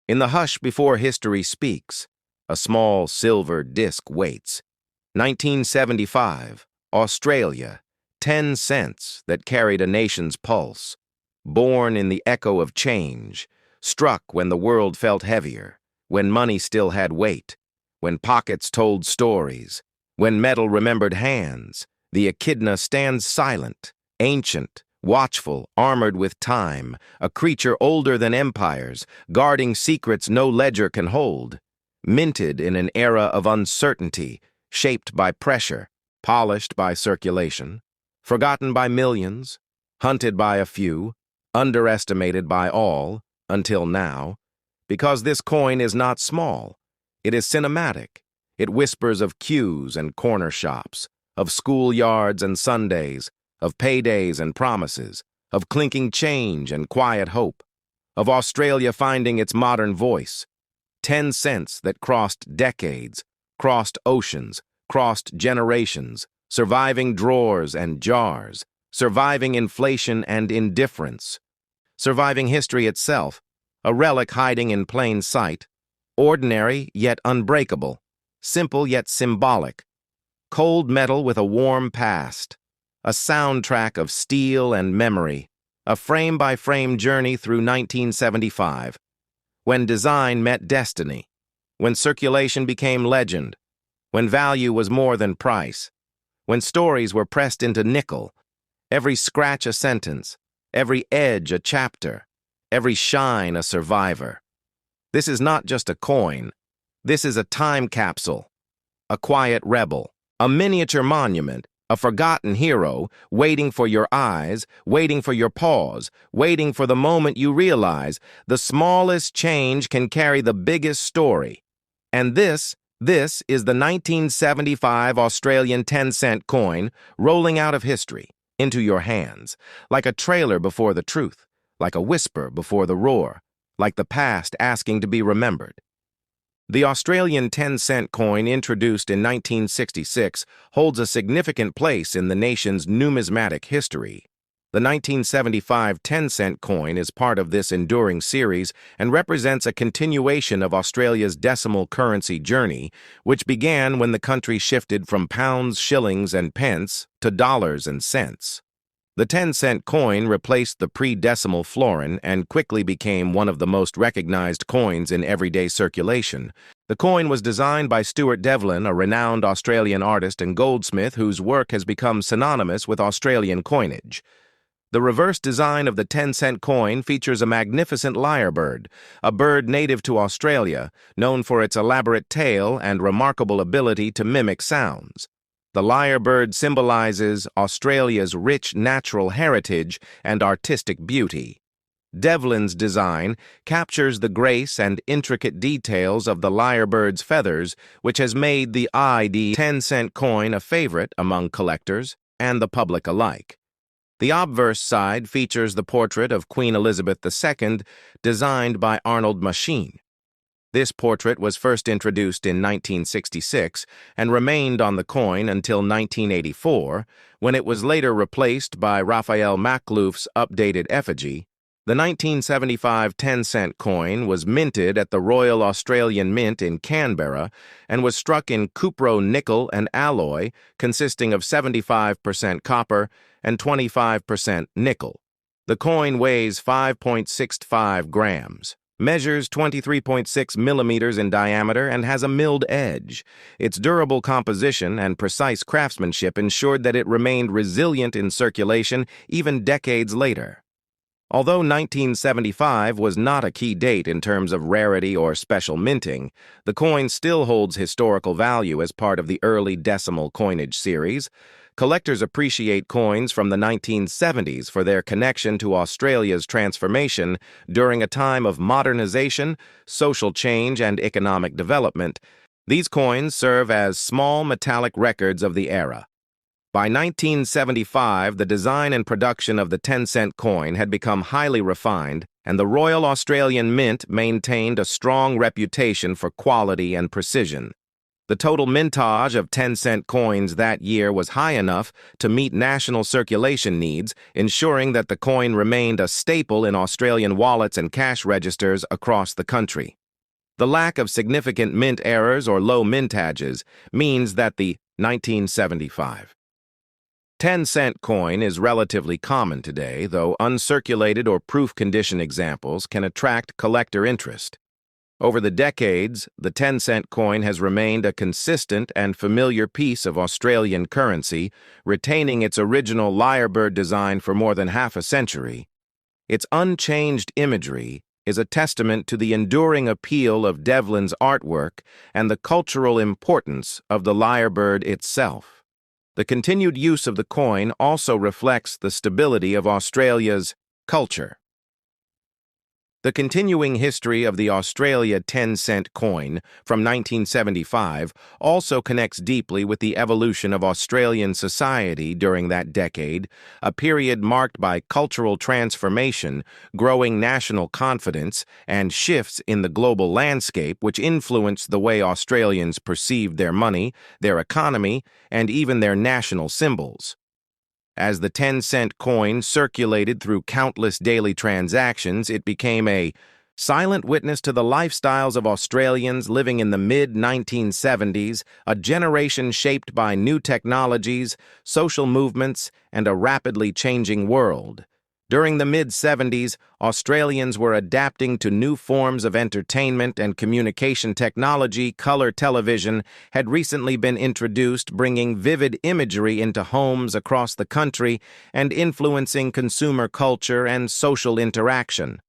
In the hush before history speaks, a small silver disc waits. 1975, Australia, 10 cents that carried a nation's pulse. Born in the echo of change, struck when the world felt heavier, when money still had weight, when pockets told stories, when metal remembered hands, the echidna stands silent, ancient, watchful, armored with time, a creature older than empires, guarding secrets no ledger can hold. Minted in an era of uncertainty, shaped by pressure, polished by circulation, forgotten by millions, hunted by a few, underestimated by all, until now. Because this coin is not small, it is cinematic. It whispers of queues and corner shops, of schoolyards and Sundays, of paydays and promises, of clinking change and quiet hope, of Australia finding its modern voice. 10 cents that crossed decades, crossed oceans, crossed generations, surviving drawers and jars, surviving inflation and indifference, surviving history itself, a relic hiding in plain sight, ordinary yet unbreakable, simple yet symbolic, cold metal with a warm past, a soundtrack of steel and memory, a frame-by-frame journey through 1975, when design met destiny, when circulation became legend, when value was more than price, when stories were pressed into nickel, every scratch a sentence, every edge a chapter, every shine a survivor. This is not just a coin. This is a time capsule, a quiet rebel, a miniature monument, a forgotten hero, waiting for your eyes, waiting for your pause, waiting for the moment you realize the smallest change can carry the biggest story. And this is the 1975 Australian 10-cent coin rolling out of history into your hands, like a trailer before the truth, like a whisper before the roar, like the past asking to be remembered. The Australian 10-cent coin, introduced in 1966, holds a significant place in the nation's numismatic history. The 1975 10-cent coin is part of this enduring series and represents a continuation of Australia's decimal currency journey, which began when the country shifted from pounds, shillings, and pence to dollars and cents. The 10-cent coin replaced the pre-decimal florin and quickly became one of the most recognized coins in everyday circulation. The coin was designed by Stuart Devlin, a renowned Australian artist and goldsmith whose work has become synonymous with Australian coinage. The reverse design of the 10-cent coin features a magnificent lyrebird, a bird native to Australia, known for its elaborate tail and remarkable ability to mimic sounds. The lyrebird symbolizes Australia's rich natural heritage and artistic beauty. Devlin's design captures the grace and intricate details of the lyrebird's feathers, which has made the 10-cent coin a favorite among collectors and the public alike. The obverse side features the portrait of Queen Elizabeth II, designed by Arnold Machine. This portrait was first introduced in 1966 and remained on the coin until 1984, when it was later replaced by Raphael Maklouf's updated effigy. The 1975 10-cent coin was minted at the Royal Australian Mint in Canberra and was struck in cupro nickel and alloy consisting of 75% copper and 25% nickel. The coin weighs 5.65 grams. Measures 23.6 millimeters in diameter and has a milled edge. Its durable composition and precise craftsmanship ensured that it remained resilient in circulation even decades later. Although 1975 was not a key date in terms of rarity or special minting, the coin still holds historical value as part of the early decimal coinage series. Collectors appreciate coins from the 1970s for their connection to Australia's transformation during a time of modernization, social change, and economic development. These coins serve as small metallic records of the era. By 1975, the design and production of the 10-cent coin had become highly refined, and the Royal Australian Mint maintained a strong reputation for quality and precision. The total mintage of 10-cent coins that year was high enough to meet national circulation needs, ensuring that the coin remained a staple in Australian wallets and cash registers across the country. The lack of significant mint errors or low mintages means that the 1975 10-cent coin is relatively common today, though uncirculated or proof condition examples can attract collector interest. Over the decades, the 10-cent coin has remained a consistent and familiar piece of Australian currency, retaining its original lyrebird design for more than half a century. Its unchanged imagery is a testament to the enduring appeal of Devlin's artwork and the cultural importance of the lyrebird itself. The continued use of the coin also reflects the stability of Australia's culture. The continuing history of the Australia 10-cent coin from 1975 also connects deeply with the evolution of Australian society during that decade, a period marked by cultural transformation, growing national confidence, and shifts in the global landscape which influenced the way Australians perceived their money, their economy, and even their national symbols. As the 10-cent coin circulated through countless daily transactions, it became a silent witness to the lifestyles of Australians living in the mid-1970s, a generation shaped by new technologies, social movements, and a rapidly changing world. During the mid-70s, Australians were adapting to new forms of entertainment and communication technology. Color television had recently been introduced, bringing vivid imagery into homes across the country and influencing consumer culture and social interaction.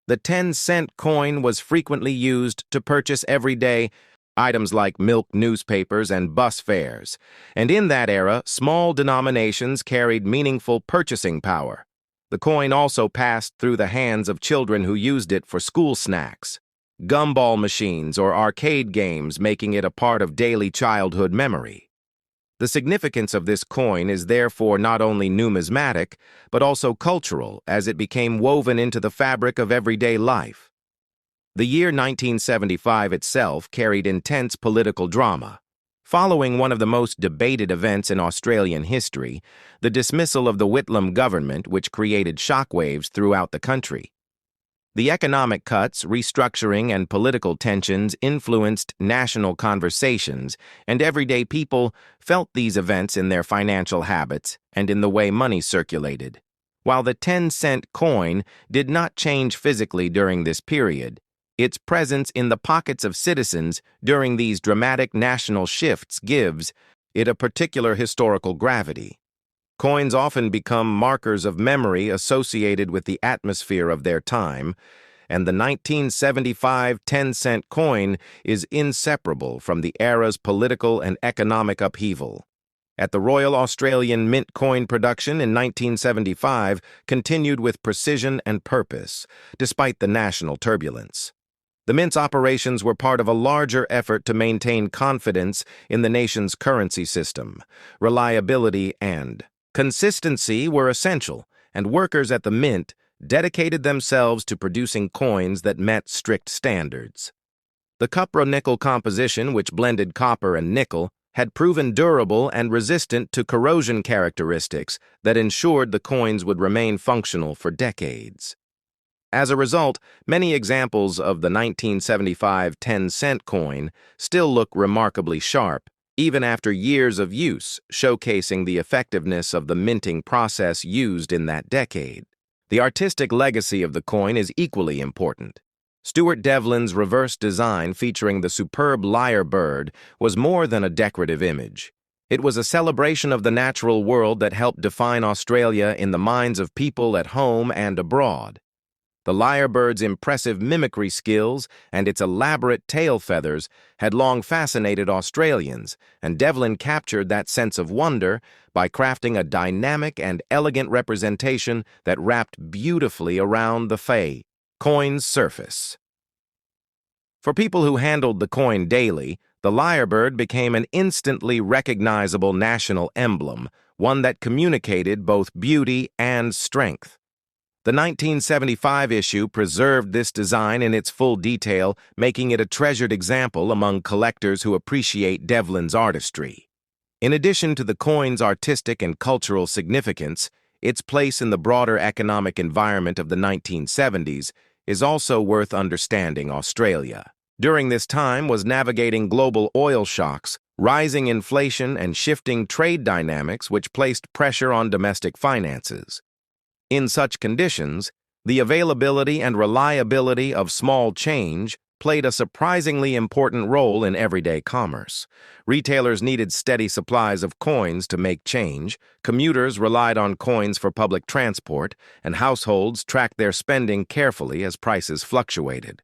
The 10-cent coin was frequently used to purchase everyday items like milk, newspapers, and bus fares, and in that era, small denominations carried meaningful purchasing power. The coin also passed through the hands of children who used it for school snacks, gumball machines, or arcade games, making it a part of daily childhood memory. The significance of this coin is therefore not only numismatic, but also cultural, as it became woven into the fabric of everyday life. The year 1975 itself carried intense political drama. Following one of the most debated events in Australian history, the dismissal of the Whitlam government, which created shockwaves throughout the country. The economic cuts, restructuring, and political tensions influenced national conversations, and everyday people felt these events in their financial habits and in the way money circulated. While the 10-cent coin did not change physically during this period, its presence in the pockets of citizens during these dramatic national shifts gives it a particular historical gravity. Coins often become markers of memory associated with the atmosphere of their time, and the 1975 10-cent coin is inseparable from the era's political and economic upheaval. At the Royal Australian Mint coin production in 1975 continued with precision and purpose, despite the national turbulence. The Mint's operations were part of a larger effort to maintain confidence in the nation's currency system. Reliability and consistency were essential, and workers at the Mint dedicated themselves to producing coins that met strict standards. The cupro-nickel composition, which blended copper and nickel, had proven durable and resistant to corrosion characteristics that ensured the coins would remain functional for decades. As a result, many examples of the 1975 10-cent coin still look remarkably sharp, even after years of use, showcasing the effectiveness of the minting process used in that decade. The artistic legacy of the coin is equally important. Stuart Devlin's reverse design featuring the superb lyrebird was more than a decorative image. It was a celebration of the natural world that helped define Australia in the minds of people at home and abroad. The lyrebird's impressive mimicry skills and its elaborate tail feathers had long fascinated Australians, and Devlin captured that sense of wonder by crafting a dynamic and elegant representation that wrapped beautifully around the coin's surface. For people who handled the coin daily, the lyrebird became an instantly recognizable national emblem, one that communicated both beauty and strength. The 1975 issue preserved this design in its full detail, making it a treasured example among collectors who appreciate Devlin's artistry. In addition to the coin's artistic and cultural significance, its place in the broader economic environment of the 1970s is also worth understanding. Australia, during this time, was navigating global oil shocks, rising inflation, and shifting trade dynamics which placed pressure on domestic finances. In such conditions, the availability and reliability of small change played a surprisingly important role in everyday commerce. Retailers needed steady supplies of coins to make change, commuters relied on coins for public transport, and households tracked their spending carefully as prices fluctuated.